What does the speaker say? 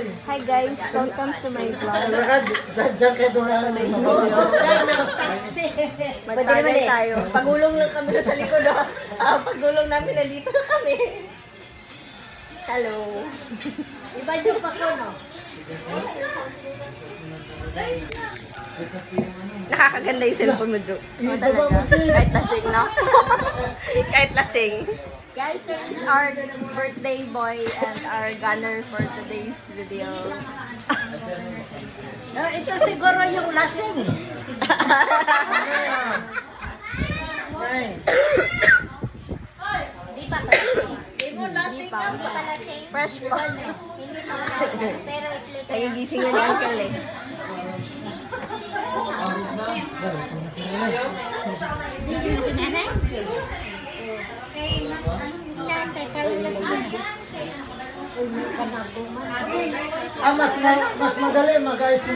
Hi guys, welcome to my vlog. Diyan kayo doon. Today's video. Magtagay tayo. Pagulong lang kami na sa likod. Pagulong namin nandito na kami. Hello. Iba yung pa ko, no? Nakakaganda yung cellphone mo, Jo. Oo talaga. Kahit lasing, no? Kahit lasing. Guys, here is our birthday boy and our gunner for today's video. No, ito siguro yung lasing. Di pa lasing. Di mo lasing pa. ka ba? Lasing. Fresh pa. Hindi pa lasing. Pero sleepy. Nagigising na ni Uncle eh. Hindi na si nanay? Kay mas nanay, parang lasing. Mas madali mag-ayos sa